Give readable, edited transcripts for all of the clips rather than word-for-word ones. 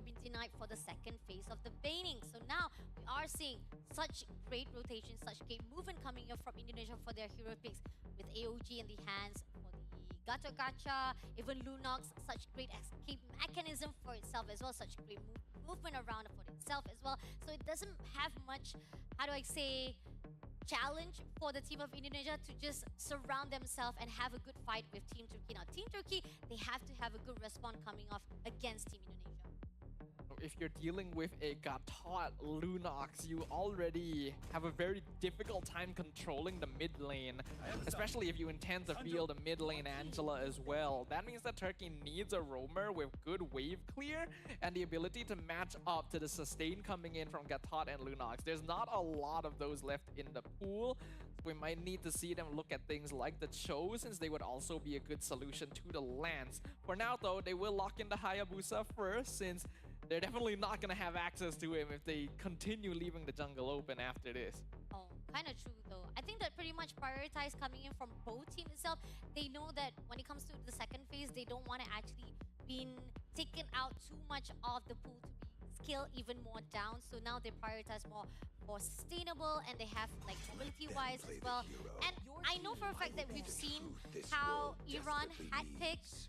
been denied for the second phase of the banning. So now we are seeing such great rotation, such great movement coming in from Indonesia for their hero picks, with AOG in the hands for the Gacha, even Lunox, such great escape mechanism for itself as well, such great movement around for itself as well. So it doesn't have much, how do I say, challenge for the team of Indonesia to just surround themselves and have a good fight with Team Turkey. Now, Team Turkey, they have to have a good response coming off against Team Indonesia. If you're dealing with a Gatot Lunox, you already have a very difficult time controlling the mid lane, especially if you intend to field a mid lane Angela as well. That means that Turkey needs a roamer with good wave clear and the ability to match up to the sustain coming in from Gatot and Lunox. There's not a lot of those left in the pool. We might need to see them look at things like the Cho, since they would also be a good solution to the Lance. For now though, they will lock in the Hayabusa first, since they're definitely not going to have access to him if they continue leaving the jungle open after this. Oh, kind of true though. I think that pretty much prioritize coming in from both teams itself. They know that when it comes to the second phase, they don't want to actually be taken out too much of the pool to be scale even more down. So now they prioritize more sustainable, and they have like mobility wise as well. And I know for a fact that we've seen how Iran had picked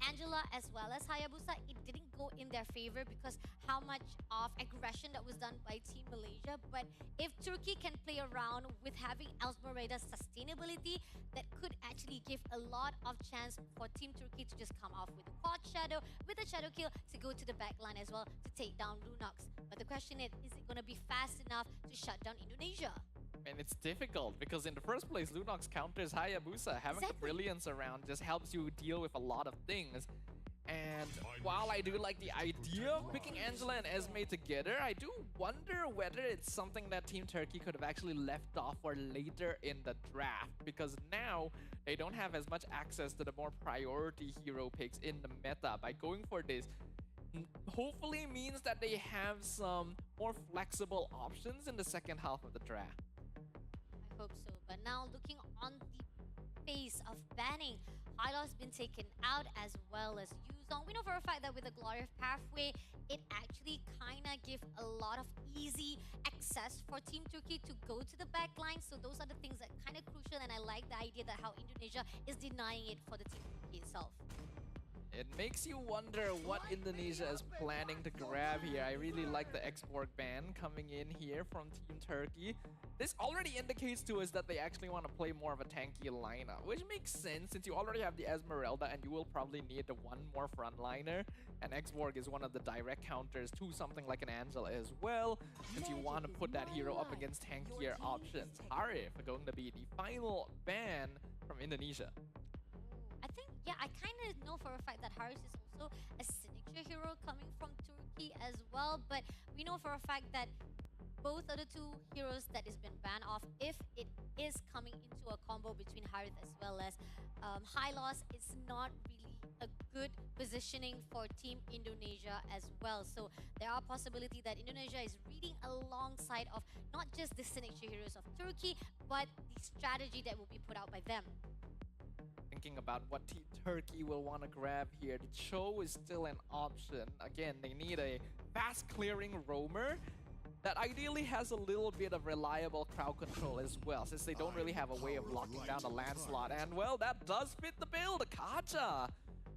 Angela as well as Hayabusa. It didn't go in their favor because how much of aggression that was done by Team Malaysia. But if Turkey can play around with having Elsmerada's sustainability, that could actually give a lot of chance for Team Turkey to just come off with a quad shadow, with a shadow kill to go to the backline as well to take down Lunox. But the question is it going to be fast enough to shut down Indonesia? And it's difficult because in the first place, Lunox counters Hayabusa. Having the brilliance around just helps you deal with a lot of things. And while I do like the idea of picking Angela and Esme together, I do wonder whether it's something that Team Turkey could have actually left off for later in the draft, because now they don't have as much access to the more priority hero picks in the meta. By going for this, hopefully means that they have some more flexible options in the second half of the draft. I hope so. But now looking on the phase of banning, Hylo's been taken out as well as Yuzong. We know for a fact that with the Glory of Pathway, it actually kind of gives a lot of easy access for Team Turkey to go to the back line. So those are the things that kind of crucial, and I like the idea that how Indonesia is denying it for the Team Turkey itself. It makes you wonder what Indonesia is planning to grab here. I really like the export ban coming in here from Team Turkey. This already indicates to us that they actually want to play more of a tanky lineup, which makes sense since you already have the Esmeralda and you will probably need the one more frontliner. And Xborg is one of the direct counters to something like an Angela as well, since you want to put that hero up against tankier options. Arif are going to be the final ban from Indonesia. I think, yeah, I kind of know for a fact that Haris is also a signature hero coming from Turkey as well. But we know for a fact that both are the two heroes that has been banned off. If it is coming into a combo between Harith as well as Hylos, it's not really a good positioning for Team Indonesia as well. So there are possibility that Indonesia is reading alongside of not just the signature heroes of Turkey, but the strategy that will be put out by them. Thinking about what Team Turkey will want to grab here, the Cho is still an option. Again, they need a fast clearing roamer that ideally has a little bit of reliable crowd control as well, since they don't really have a way of locking down the Lancelot. And well, that does fit the bill. The Kaja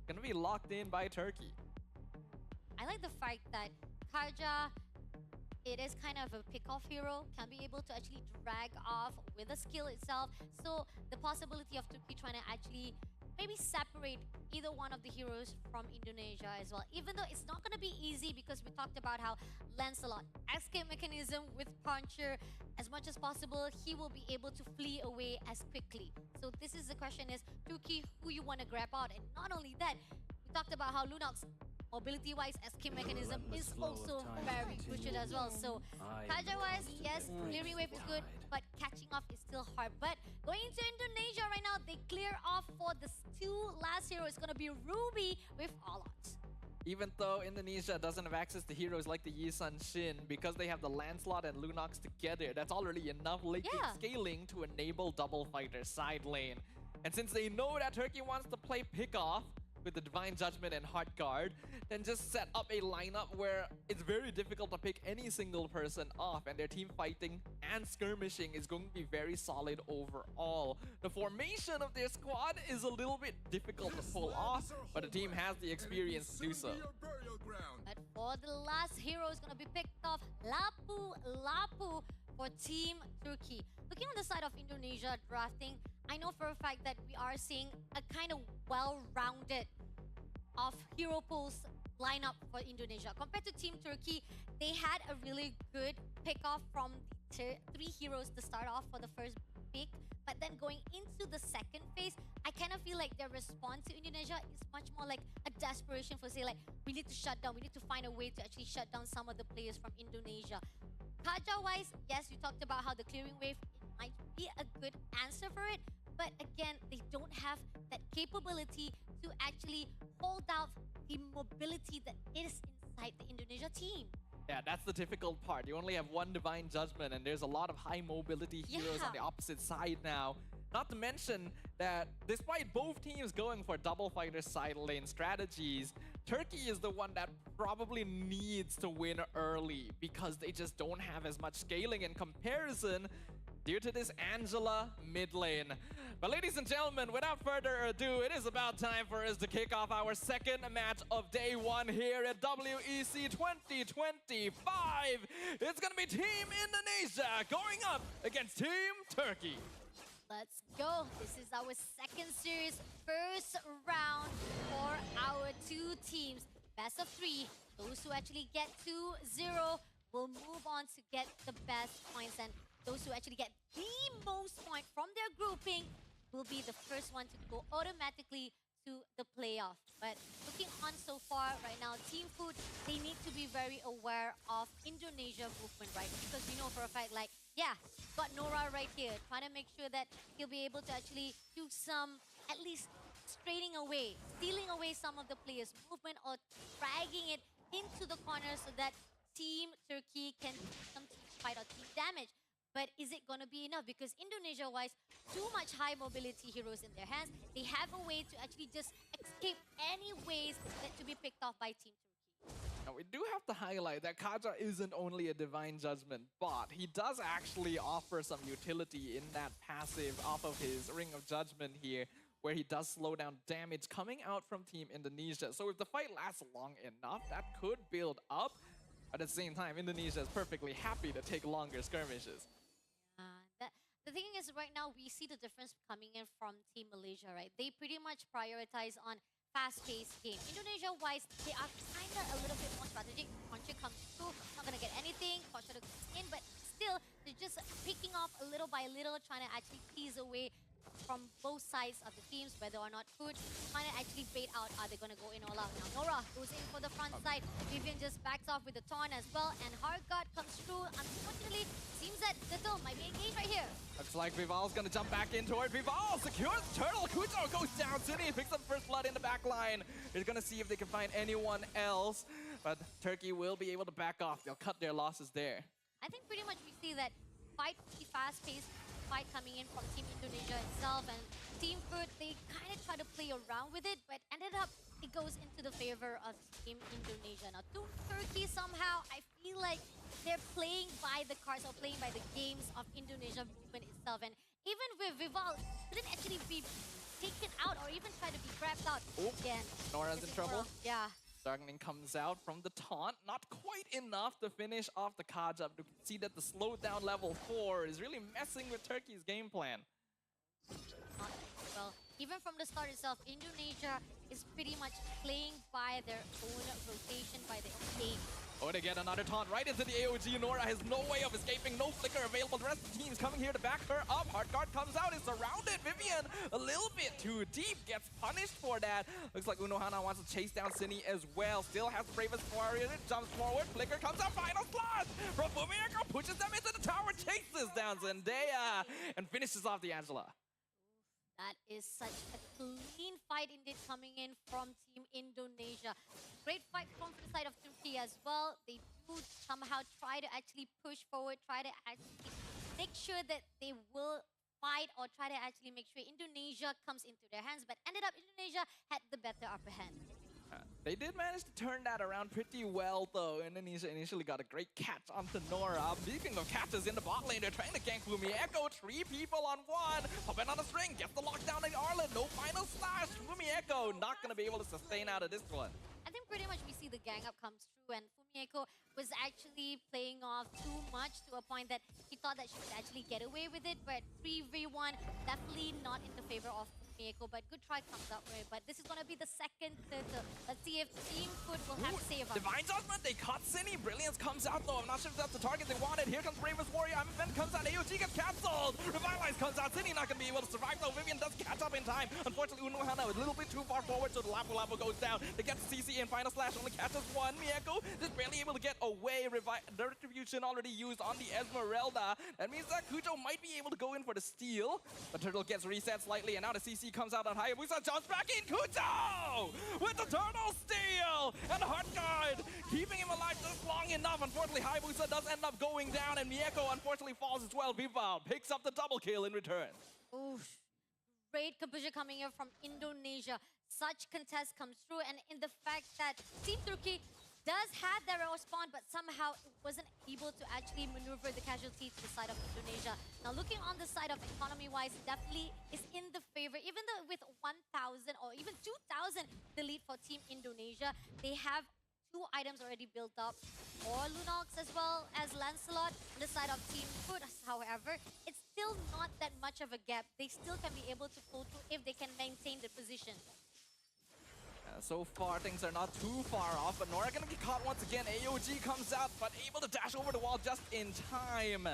gonna be locked in by Turkey. I like the fact that Kaja, it is kind of a pick-off hero, can be able to actually drag off with the skill itself. So the possibility of Turkey trying to actually maybe separate either one of the heroes from Indonesia as well. Even though it's not going to be easy, because we talked about how Lancelot, escape mechanism with Puncher, as much as possible, he will be able to flee away as quickly. So this is the question is, Turkey, who you want to grab out? And not only that, we talked about how Lunox, mobility-wise, escape mechanism is also very crucial as well. So, Kaja-wise, yes, clearing wave is good, but catching off is still hard. But going into Indonesia right now, they clear off for the two last heroes. It's going to be Ruby with Alot. Even though Indonesia doesn't have access to heroes like the Yisan Shin, because they have the Lancelot and Lunox together, that's already enough scaling to enable double fighter side lane. And since they know that Turkey wants to play pick-off, with the Divine Judgment and Heart Guard, then just set up a lineup where it's very difficult to pick any single person off, and their team fighting and skirmishing is going to be very solid overall. The formation of their squad is a little bit difficult to pull off, but the team has the experience to do so. But for the last hero is going to be picked off, Lapu for Team Turkey. Looking on the side of Indonesia drafting, I know for a fact that we are seeing a kind of well-rounded of hero pools lineup for Indonesia. Compared to Team Turkey, they had a really good pick-off from the 3 heroes to start off for the first pick. But then going into the second phase, I kind of feel like their response to Indonesia is much more like a desperation for, say, like, we need to shut down, we need to find a way to actually shut down some of the players from Indonesia. Kaja-wise, yes, you talked about how the clearing wave might be a good answer for it, but again, they don't have that capability to actually hold out the mobility that is inside the Indonesia team. Yeah, that's the difficult part. You only have one Divine Judgment, and there's a lot of high mobility heroes on the opposite side now. Not to mention that despite both teams going for double fighter side lane strategies, Turkey is the one that probably needs to win early because they just don't have as much scaling in comparison due to this Angela mid lane. But ladies and gentlemen, without further ado, it is about time for us to kick off our second match of day 1 here at WEC 2025. It's gonna be Team Indonesia going up against Team Turkey. Let's go. This is our second series, first round for our 2 teams. Best of 3. Those who actually get to 0 will move on to get the best points, and those who actually get the most point from their grouping will be the first one to go automatically to the playoff. But looking on so far right now, Team Food, they need to be very aware of Indonesia movement, right? Because we know for a fact, like, yeah, got Nora right here, trying to make sure that he'll be able to actually do some, at least stealing away some of the players' movement or dragging it into the corner so that Team Turkey can do some team fight or team damage. But is it going to be enough? Because Indonesia-wise, too much high mobility heroes in their hands. They have a way to actually just escape any ways that to be picked off by Team Turkey. Now, we do have to highlight that Kaja isn't only a Divine Judgment bot. He does actually offer some utility in that passive off of his Ring of Judgment here, where he does slow down damage coming out from Team Indonesia. So if the fight lasts long enough, that could build up. But at the same time, Indonesia is perfectly happy to take longer skirmishes. The thing is, right now, we see the difference coming in from Team Malaysia, right? They pretty much prioritize on fast-paced game. Indonesia-wise, they are kind of a little bit more strategic. Contra comes through, not going to get anything. Contra goes in, but still, they're just picking off a little by little, trying to actually tease away from both sides of the teams, whether or not Food trying to actually bait out, are they going to go in all out? Now Nora goes in for the front side, Vivian just backs off with the taunt as well, and Hard Guard comes through. Unfortunately, seems that Little might be engaged right here. Looks like Vival's going to jump back into it. Vival secures the turtle. Kujo goes down. City picks up first blood in the back line. They're going to see if they can find anyone else, but Turkey will be able to back off. They'll cut their losses there. I think pretty much we see that fight, the fast-paced fight coming in from Team Indonesia itself, and Team Food, they kind of try to play around with it, but ended up it goes into the favor of Team Indonesia. Now, Team Turkey somehow, I feel like they're playing by the cards or playing by the games of Indonesia movement itself, and even with Vival, couldn't actually be taken out or even try to be grabbed out. Again, Nora's in trouble. Yeah. Darkening comes out from the taunt. Not quite enough to finish off the Kaja. You can see that the slowdown level 4 is really messing with Turkey's game plan. Well, even from the start itself, Indonesia is pretty much playing by their own rotation, by their own game. Oh, they get another taunt right into the AOG. Nora has no way of escaping, no flicker available. The rest of the team's coming here to back her up. Heartguard comes out, is surrounded. Vivian, a little bit too deep, gets punished for that. Looks like Unohana wants to chase down Cine as well. Still has the bravest warrior, jumps forward. Flicker comes out, final slash from Bumiyako, pushes them into the tower, chases down Zendaya, and finishes off the Angela. That is such a clean fight indeed coming in from Team Indonesia. Great fight from the side of Turkey as well. They do somehow try to actually push forward, try to actually make sure that they will fight or try to actually make sure Indonesia comes into their hands, but ended up Indonesia had the better upper hand. They did manage to turn that around pretty well, though. Indonesia initially got a great catch onto Nora. Speaking of catches in the bot lane, they're trying to gank Fumieko. 3 people on 1. Hopping on the string, gets the lockdown in Arlen. No final slash. Fumieko not going to be able to sustain out of this one. I think pretty much we see the gang up comes through, and Fumieko was actually playing off too much to a point that he thought that she could actually get away with it, but 3v1 definitely not in the favor of Fumieko, but good try comes out for it. But this is going to be the second turtle. Let's see if Team Foot will have to save up. Divine Judgment, they caught Cindy. Brilliance comes out, though. I'm not sure if that's the target they wanted. Here comes Bravest Warrior. I'm event comes out. AOG gets cancelled. Revitalize comes out. Cindy not going to be able to survive, though. Vivian does catch up in time. Unfortunately, Unuhana a little bit too far forward, so the Lapu Lapu goes down. They get the CC in. Final Slash only catches 1. Mieko just barely able to get away. The Retribution already used on the Esmeralda. That means that Kujo might be able to go in for the steal. The turtle gets reset slightly, and now the CC comes out on high. Hayabusa jumps back in. Kujo with the turtle steal. And Heart Guard keeping him alive just long enough. Unfortunately, Hayabusa does end up going down, and Mieko unfortunately falls as well. Vival picks up the double kill in return. Oof. Great composure coming in from Indonesia. Such contest comes through, and in the fact that Team Turkey does have their respawn, but somehow it wasn't able to actually maneuver the casualty to the side of Indonesia. Now, looking on the side of economy-wise, definitely is in the favor. Even though with 1,000 or even 2,000 the lead for Team Indonesia, they have 2 items already built up, or Lunox as well as Lancelot. On the side of Team Foot, however, it's still not that much of a gap. They still can be able to pull through if they can maintain the position. So far, things are not too far off, but Nora gonna get caught once again. AOG comes out, but able to dash over the wall just in time.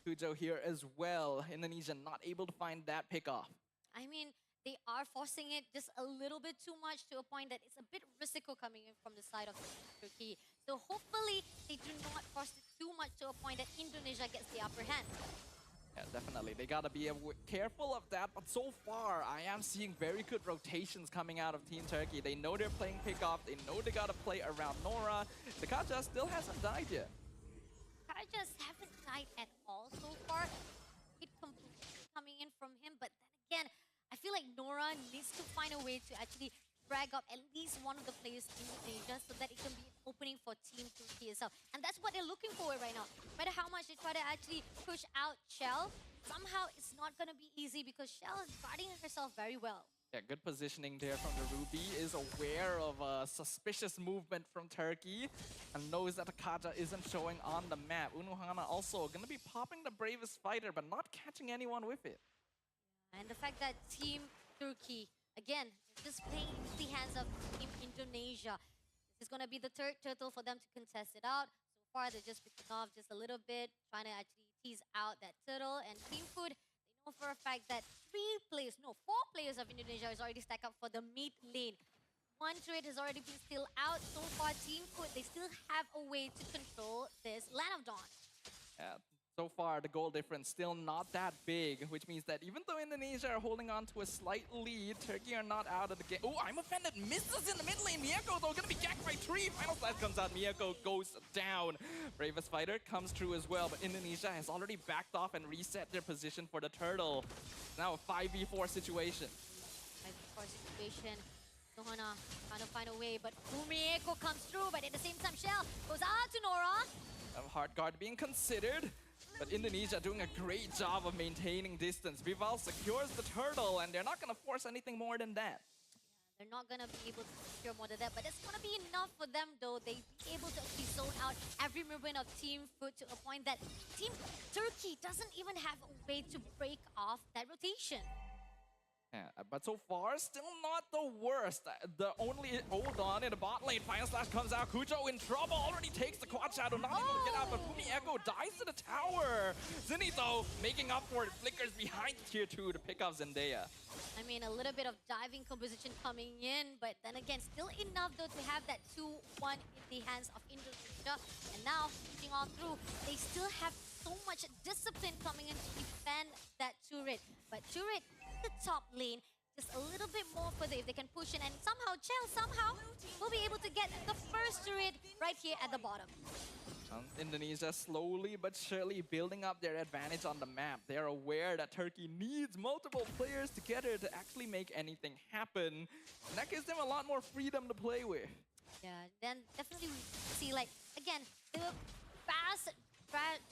Kujo here as well. Indonesia not able to find that pick-off. I mean, they are forcing it just a little bit too much to a point that it's a bit risky coming in from the side of Turkey. So hopefully, they do not force it too much to a point that Indonesia gets the upper hand. Yeah, definitely. They gotta be careful of that, but so far, I am seeing very good rotations coming out of Team Turkey. They know they're playing pick-off. They know they gotta play around Nora. The Kaja still hasn't died yet. Kajas haven't died at all so far. It completely coming in from him, but then again, I feel like Nora needs to find a way to actually drag up at least one of the players in Indonesia so that it can be an opening for Team Turkey itself. And that's what they're looking for right now. No matter how much they try to actually push out Shell, somehow it's not going to be easy because Shell is guarding herself very well. Yeah, good positioning there from the Ruby. Is aware of a suspicious movement from Turkey and knows that the Kaja isn't showing on the map. Unuhana also going to be popping the Bravest Fighter, but not catching anyone with it. And the fact that Team Turkey, again, just playing into the hands of Team Indonesia. This is going to be the third turtle for them to contest it out. So far, they're just picking off just a little bit, trying to actually tease out that turtle. And Team Food, they know for a fact that 4 players of Indonesia is already stacked up for the mid lane. 1 turret has already been still out. So far, Team Food, they still have a way to control this Land of Dawn. Yeah. So far, the goal difference still not that big, which means that even though Indonesia are holding on to a slight lead, Turkey are not out of the game. Oh, I'm offended. Misses in the mid lane. Mieko, though, gonna be ganked by 3. Final Slash comes out. Mieko goes down. Bravest Fighter comes through as well, but Indonesia has already backed off and reset their position for the turtle. Now a 5v4 situation. 5v4 situation. Nohana trying to find a way, but Fumieko comes through, but at the same time, Shell goes out to Nora. Heart Guard being considered. But Indonesia doing a great job of maintaining distance. Vival secures the turtle, and they're not going to force anything more than that. Yeah, they're not going to be able to secure more than that, but it's going to be enough for them, though. They be able to actually zone out every movement of Team Foot to a point that Team Turkey doesn't even have a way to break off that rotation. Yeah, but so far, still not the worst. The only hold on in the bot lane. Final Slash comes out. Kujo in trouble. Already takes the quad shadow. Not able to get out, but Fumieko dies to the tower. Zinni, though, making up for it. Flickers behind tier 2 to pick up Zendaya. I mean, a little bit of diving composition coming in, but then again, still enough, though, to have that 2-1 in the hands of Indonesia. And now, pushing on through, they still have so much discipline coming in to defend that turret. But turret, the top lane, just a little bit more further if they can push in, and somehow Chell will be able to get the first turret right here at the bottom. Indonesia slowly but surely building up their advantage on the map. They're aware that Turkey needs multiple players together to actually make anything happen. And that gives them a lot more freedom to play with. Yeah, then definitely we see, like, again, the fast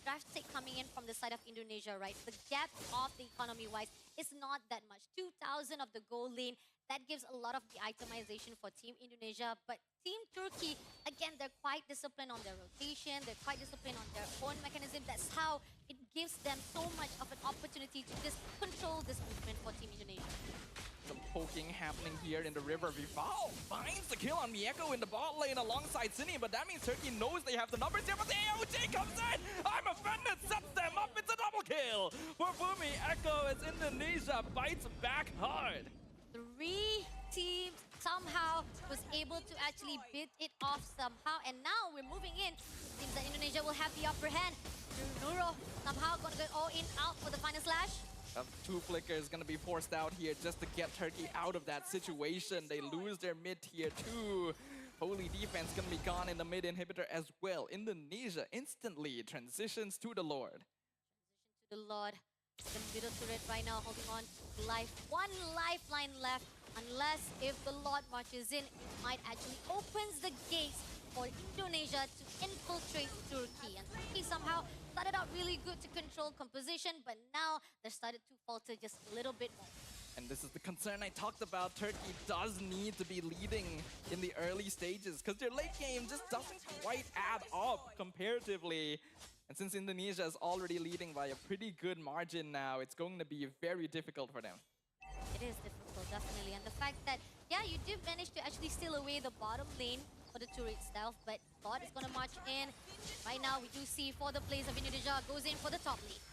drastic coming in from the side of Indonesia, right? The gap of the economy-wise is not that much. 2,000 of the goal lane, that gives a lot of the itemization for Team Indonesia. But Team Turkey, again, they're quite disciplined on their rotation. They're quite disciplined on their own mechanism. That's how it gives them so much of an opportunity to just control this movement for Team Indonesia. Some poking happening here in the river. Vival finds the kill on Mieko in the bot lane alongside Cine, but that means Turkey knows they have the numbers here, but the AOG comes in! I'm offended, sets them up, it's a double kill! For Fumi Echo as Indonesia bites back hard. 3 teams somehow was able to actually beat it off somehow, and now we're moving in. Seems that Indonesia will have the upper hand. Nuro somehow gonna go all in out for the final slash. 2 flickers gonna be forced out here just to get Turkey out of that situation. They lose their mid tier 2. Holy defense gonna be gone in the mid inhibitor as well. Indonesia instantly transitions to the Lord. Transition to the Lord. The middle turret right now holding on to life. 1 lifeline left. Unless if the Lord marches in, it might actually opens the gates for Indonesia to infiltrate Turkey. And Turkey somehow started out really good to control composition, but now they started to falter just a little bit more. And this is the concern I talked about. Turkey does need to be leading in the early stages because their late game just doesn't quite add up comparatively. And since Indonesia is already leading by a pretty good margin now, it's going to be very difficult for them. It is difficult, definitely. And the fact that, yeah, you did manage to actually steal away the bottom lane for the turret itself, but Lord is going to march in. Right now, we do see for the players of Indonesia goes in for the top lane.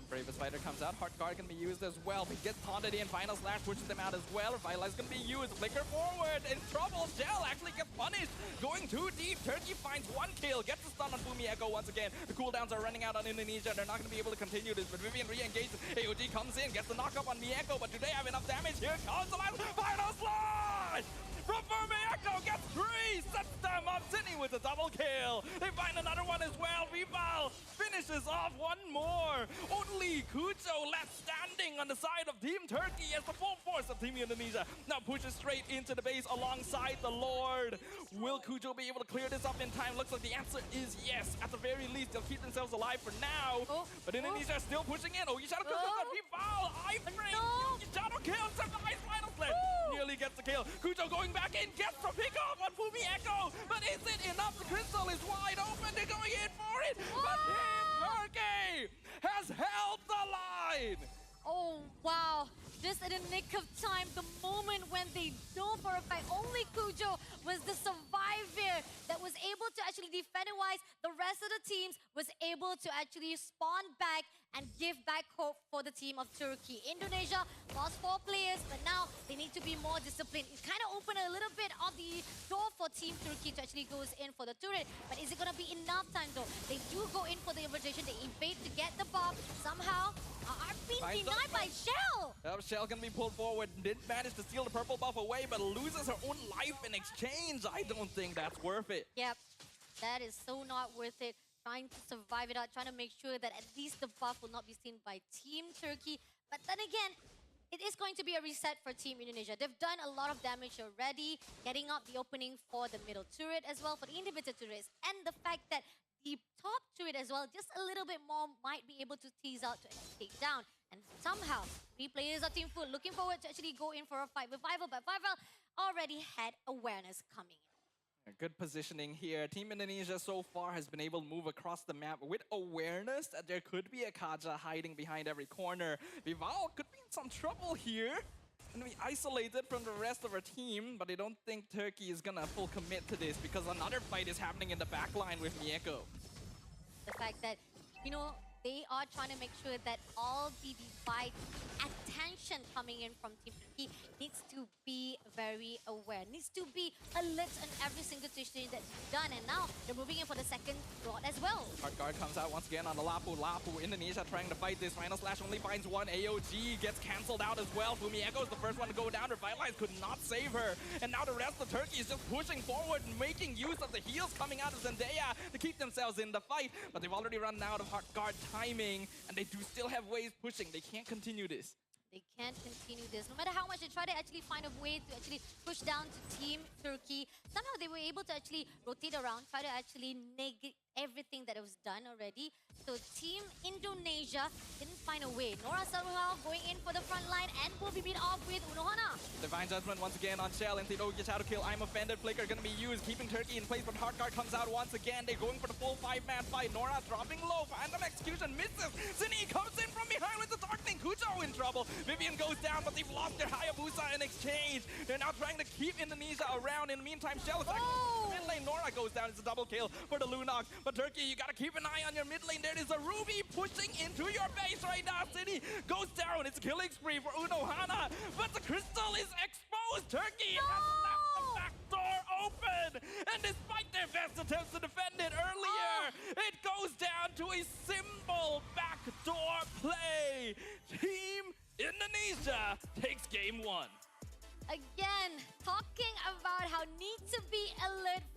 Bravest Fighter comes out. Heart Guard can be used as well. But gets taunted in. Final Slash pushes them out as well. Revitalize going to be used. Flicker forward. In trouble. Shell actually gets punished. Going too deep. Turkey finds 1 kill. Gets the stun on Fumi Echo once again. The cooldowns are running out on Indonesia. They're not going to be able to continue this. But Vivian re-engages. AOG comes in. Gets the knock-up on Mieko. But do they have enough damage? Here comes the Final Slash! From Fumi Echo gets 3! Sets them up. Sydney with a double kill. They find another one as well. Vival finishes off 1 more. Only Kujo left standing on the side of Team Turkey as the full force of Team Indonesia now pushes straight into the base alongside the Lord. Will Kujo be able to clear this up in time? Looks like the answer is yes. At the very least, they'll keep themselves alive for now. But Indonesia is still pushing in. Oh, you shadow kill on Vival. I-frame. Shadow kill. Survives final slash. Nearly gets the kill. Kujo going back in. Gets the pick off on Fumi Echo. But is it enough? The crystal is wide open. They're going in for it. But Team Turkey has held the line. Oh, wow. Just in the nick of time, the moment when they know for a fact only Kujo was the survivor that was able to actually defend it wise. The rest of the teams was able to actually spawn back and give back hope for the team of Turkey. Indonesia lost 4 players, but now they need to be more disciplined. It kind of opened a little bit of the door for Team Turkey to actually goes in for the turret. But is it going to be enough time though? They do go in for the invitation. They invade to get the buff. Somehow are being denied by Shell. Shell can be pulled forward. Didn't manage to steal the purple buff away, but loses her own life in exchange. I don't think that's worth it. Yep, that is so not worth it. Trying to survive it out, trying to make sure that at least the buff will not be seen by Team Turkey. But then again, it is going to be a reset for Team Indonesia. They've done a lot of damage already, getting up the opening for the middle turret as well, for the inhibitor turrets. And the fact that the top turret as well, just a little bit more, might be able to tease out to take down. And somehow, 3 players of Team Foot looking forward to actually go in for a fight with Vival, but Vival already had awareness coming in. Good positioning here. Team Indonesia so far has been able to move across the map with awareness that there could be a Kaja hiding behind every corner. Vival could be in some trouble here and be isolated from the rest of our team, but I don't think Turkey is gonna full commit to this because another fight is happening in the backline with Mieko. The fact that, you know, they are trying to make sure that all the fight at intention coming in from Team Turkey needs to be very aware, needs to be alert on every single decision that's done. And now they're moving in for the second rod as well. Hard guard comes out once again on the Lapu. Indonesia trying to fight this. Final Slash only finds one. AOG gets cancelled out as well. Fumieko is the first one to go down. Revitalize could not save her. And now the rest of Turkey is just pushing forward and making use of the heals coming out of Zendaya to keep themselves in the fight. But they've already run out of hard guard timing. And they do still have ways pushing. They can't continue this. They can't continue this. No matter how much they try to actually find a way to actually push down to Team Turkey, somehow they were able to actually rotate around, try to actually negate everything that was done already. So Team Indonesia didn't find a way. Nora somehow going in for the front line and will be beat off with Unohana. Divine Judgment once again on Shell. And Tino gets shadow kill. I'm offended. Flicker gonna be used, keeping Turkey in place. But Hard Guard comes out once again. They're going for the full 5-man fight. Nora dropping low. Phantom Execution misses. Zini comes in from behind with the Darkening. Kujo in trouble. Vivian goes down, but they've lost their Hayabusa in exchange. They're now trying to keep Indonesia around. In the meantime, Shell is mid lane. Nora goes down. It's a double kill for the Lunox. But Turkey, you gotta keep an eye on your mid lane. There is a Ruby pushing into your base right now. City goes down. It's a killing spree for Unohana. But the crystal is exposed. Turkey has left the back door open. And despite their best attempts to defend it earlier, it goes down to a simple backdoor play. Team Indonesia takes game 1. Again, talking about how need to be alert